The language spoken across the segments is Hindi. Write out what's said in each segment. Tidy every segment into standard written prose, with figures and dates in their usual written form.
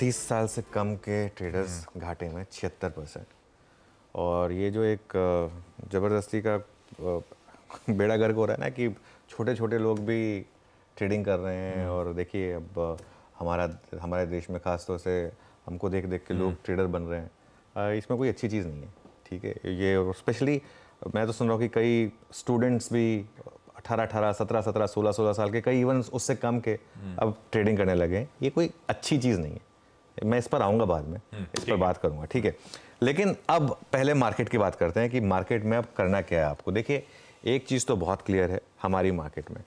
30 साल से कम के ट्रेडर्स घाटे में 76%। और ये जो एक ज़बरदस्ती का बेड़ा गर्क हो रहा है ना कि छोटे छोटे लोग भी ट्रेडिंग कर रहे हैं। और देखिए अब हमारे देश में ख़ास तौर से हमको देख देख के लोग ट्रेडर बन रहे हैं। इसमें कोई अच्छी चीज़ नहीं है, ठीक है। ये स्पेशली मैं तो सुन रहा हूँ कि कई स्टूडेंट्स भी 18-18, 17-17, 16-16 साल के, कई इवन उससे कम के अब ट्रेडिंग करने लगे हैं। ये कोई अच्छी चीज़ नहीं है। मैं इस पर आऊँगा बाद में, इस पर बात करूँगा, ठीक है। लेकिन अब पहले मार्केट की बात करते हैं कि मार्केट में अब करना क्या है आपको। देखिए एक चीज़ तो बहुत क्लियर है हमारी मार्केट में,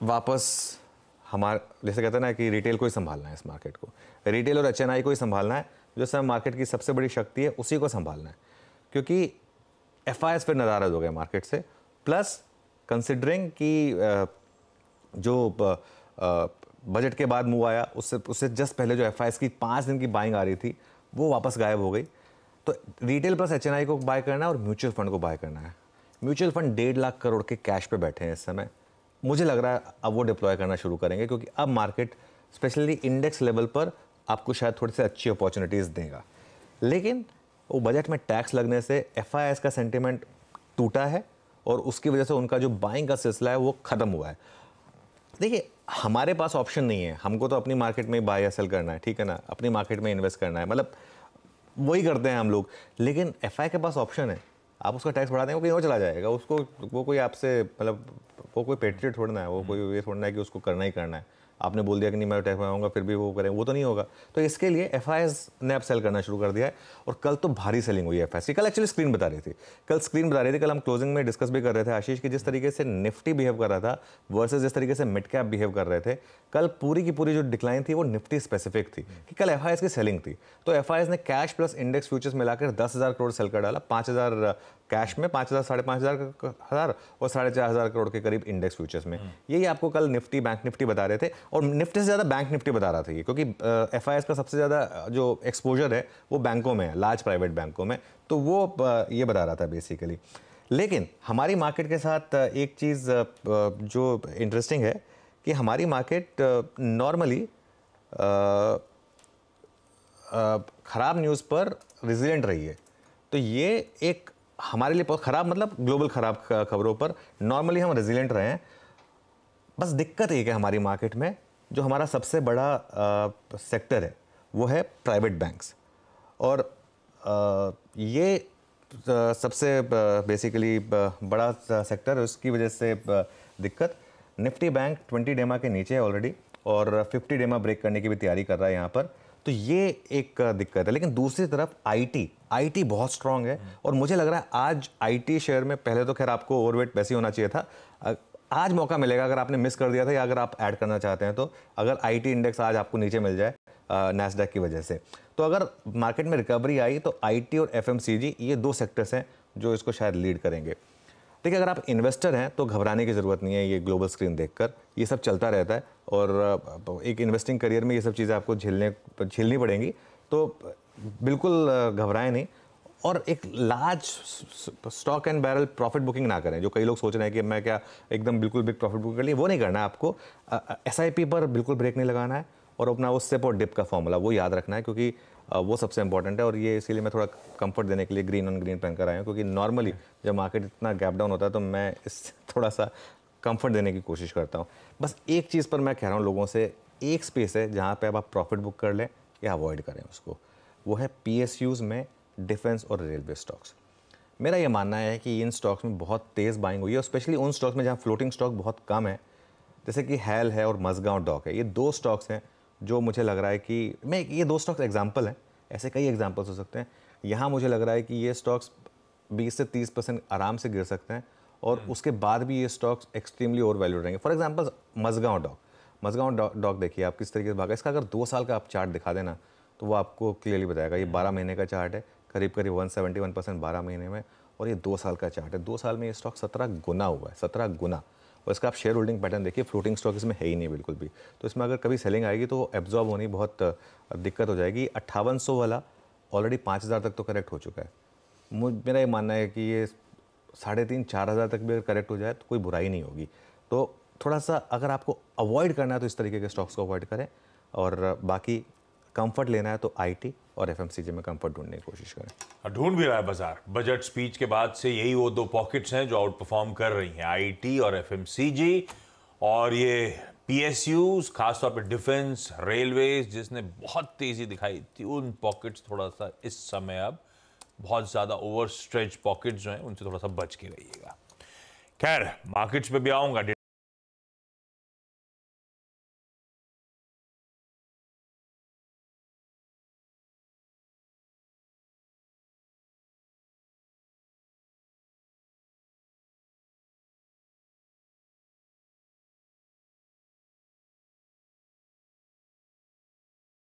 वापस जैसे कहते हैं ना कि रिटेल को ही संभालना है। इस मार्केट को रिटेल और एचएनआई को ही संभालना है। जो सब मार्केट की सबसे बड़ी शक्ति है उसी को संभालना है, क्योंकि एफआईएस फिर नाराज हो गए मार्केट से। प्लस कंसिडरिंग कि जो बजट के बाद मूव आया, उससे जस्ट पहले जो एफआईएस की 5 दिन की बाइंग आ रही थी वो वापस गायब हो गई। तो रिटेल प्लस एचएनआई को बाय करना है और म्यूचुअल फंड को बाय करना है। म्यूचुअल फंड 1.5 लाख करोड़ के कैश पे बैठे हैं इस समय। मुझे लग रहा है अब वो डिप्लॉय करना शुरू करेंगे, क्योंकि अब मार्केट स्पेशली इंडेक्स लेवल पर आपको शायद थोड़ी सी अच्छी अपॉर्चुनिटीज़ देगा। लेकिन वो बजट में टैक्स लगने से एफआईएस का सेंटिमेंट टूटा है और उसकी वजह से उनका जो बाइंग का सिलसिला है वो ख़त्म हुआ है। देखिए हमारे पास ऑप्शन नहीं है, हमको तो अपनी मार्केट में बाय या सेल करना है, ठीक है ना, अपनी मार्केट में इन्वेस्ट करना है, मतलब वही करते हैं हम लोग। लेकिन एफआई के पास ऑप्शन है, आप उसका टैक्स बढ़ा देंगे वो कहीं और चला जाएगा। उसको वो कोई आपसे मतलब वो कोई पेट्रियट थोड़ना है, वो कोई ये थोड़ना है कि उसको करना ही करना है। आपने बोल दिया कि नहीं मैं टैक्स बढ़ाऊंगा फिर भी वो करें, वो तो नहीं होगा। तो इसके लिए एफआईएस ने अब सेल करना शुरू कर दिया है। और कल तो भारी सेलिंग हुई है एफआईएस की। कल एक्चुअली स्क्रीन बता रही थी, कल हम क्लोजिंग में डिस्कस भी कर रहे थे आशीष, कि जिस तरीके से निफ्टी बिहेव कर रहा था वर्सेस जिस तरीके से मिड कैप बिहेव कर रहे थे, कल पूरी की पूरी जो डिक्लाइन थी वो निफ्टी स्पेसिफिक थी कि कल एफआईएस की सेलिंग थी। तो एफआईएस ने कैश प्लस इंडेक्स फ्यूचर्स मिलाकर 10,000 करोड़ सेल कर डाला। 5,000 कैश में, 5,000 साढ़े 5,000 और 4,500 करोड़ के करीब इंडेक्स फ्यूचर्स में। यही आपको कल निफ्टी, बैंक निफ्टी बता रहे थे। और निफ्टी से ज़्यादा बैंक निफ्टी बता रहा था ये, क्योंकि एफआईएस का सबसे ज़्यादा जो एक्सपोजर है वो बैंकों में है, लार्ज प्राइवेट बैंकों में। तो वो ये बता रहा था बेसिकली। लेकिन हमारी मार्केट के साथ एक चीज़ जो इंटरेस्टिंग है कि हमारी मार्केट नॉर्मली ख़राब न्यूज़ पर रिजिलेंट रही है। तो ये एक हमारे लिए बहुत ख़राब, मतलब ग्लोबल ख़राब खबरों पर नॉर्मली हम रेजिलेंट रहे हैं। बस दिक्कत एक है हमारी मार्केट में, जो हमारा सबसे बड़ा सेक्टर है वो है प्राइवेट बैंक्स। और ये सबसे बेसिकली बड़ा सेक्टर है, उसकी वजह से दिक्कत। निफ्टी बैंक 20 डेमा के नीचे है ऑलरेडी और 50 डेमा ब्रेक करने की भी तैयारी कर रहा है यहाँ पर। तो ये एक दिक्कत है। लेकिन दूसरी तरफ आईटी बहुत स्ट्रांग है। और मुझे लग रहा है आज आईटी शेयर में, पहले तो खैर आपको ओवरवेट वैसे ही होना चाहिए था, आज मौका मिलेगा अगर आपने मिस कर दिया था या अगर आप ऐड करना चाहते हैं तो, अगर आईटी इंडेक्स आज आपको नीचे मिल जाए नैस्डैक की वजह से, तो अगर मार्केट में रिकवरी आई तो आईटी और एफएमसीजी ये 2 सेक्टर्स हैं जो इसको शायद लीड करेंगे। देखिए अगर आप इन्वेस्टर हैं तो घबराने की ज़रूरत नहीं है। ये ग्लोबल स्क्रीन देखकर ये सब चलता रहता है और एक इन्वेस्टिंग करियर में ये सब चीज़ें आपको झेलनी पड़ेंगी। तो बिल्कुल घबराएं नहीं। और एक large stock and barrel profit booking ना करें, जो कई लोग सोच रहे हैं कि मैं क्या एकदम बिल्कुल बिग प्रॉफिट बुकिंग कर लिए, वो नहीं करना है आपको। एसआईपी पर बिल्कुल ब्रेक नहीं लगाना है और अपना वो स्टेप और डिप का फॉर्मूला वो याद रखना है, क्योंकि वो सबसे इंपॉर्टेंट है। और ये इसीलिए मैं थोड़ा कंफर्ट देने के लिए ग्रीन ऑन ग्रीन पहन कर आया हूँ, क्योंकि नॉर्मली जब मार्केट इतना गैप डाउन होता है तो मैं इस थोड़ा सा कंफर्ट देने की कोशिश करता हूँ। बस एक चीज़ पर मैं कह रहा हूँ लोगों से, एक स्पेस है जहाँ पे अब आप प्रॉफिट बुक कर लें या अवॉइड करें उसको, वो है पीएसयूज़ में डिफेंस और रेलवे स्टॉक्स। मेरा ये मानना है कि इन स्टॉक्स में बहुत तेज़ बाइंग हुई है, और स्पेशली उन स्टॉक्स में जहाँ फ्लोटिंग स्टॉक बहुत कम है, जैसे कि हैल है और मज़गांव डॉक है। ये 2 स्टॉक्स हैं जो मुझे लग रहा है कि ये 2 स्टॉक्स एग्जाम्पल हैं, ऐसे कई एग्जाम्पल्स हो सकते हैं। यहाँ मुझे लग रहा है कि ये स्टॉक्स 20 से 30% आराम से गिर सकते हैं और उसके बाद भी ये स्टॉक्स एक्सट्रीमली ओवर वैल्यूड रहेंगे। फॉर एग्जाम्पल मज़गांव डॉक देखिए आप किस तरीके से भागा। इसका अगर 2 साल का आप चार्ट दिखा देना तो वो आपको क्लियरली बताएगा। ये 12 महीने का चार्ट है, करीब 171% 12 महीने में, और ये 2 साल का चार्ट है। 2 साल में ये स्टॉक 17 गुना हुआ है, 17 गुना। और इसका आप शेयर होल्डिंग पैटर्न देखिए, फ्लोटिंग स्टॉक इसमें है ही नहीं बिल्कुल भी। तो इसमें अगर कभी सेलिंग आएगी तो एब्जॉर्ब होनी बहुत दिक्कत हो जाएगी। 5800 वाला ऑलरेडी 5000 तक तो करेक्ट हो चुका है। मेरा ये मानना है कि ये 3,500-4,000 तक भी अगर करेक्ट हो जाए तो कोई बुराई नहीं होगी। तो थोड़ा सा अगर आपको अवॉइड करना है तो इस तरीके के स्टॉक्स को अवॉइड करें, और बाकी कंफर्ट लेना है तो आईटी और एफएमसीजी में कंफर्ट ढूंढने की कोशिश करें। ढूंढ भी रहा है बाजार। बजट स्पीच के बाद से यही वो दो पॉकेट्स हैं जो आउट परफॉर्म कर रही हैं, आईटी और एफएमसीजी। और ये पीएसयूज, खासतौर पे डिफेंस, रेलवेज जिसने बहुत तेजी दिखाई थी, उन पॉकेट्स थोड़ा सा इस समय अब बहुत ज़्यादा ओवर स्ट्रेच पॉकेट्स जो हैं उनसे थोड़ा सा बच के रहिएगा। खैर, मार्केट्स पे भी आऊँगा।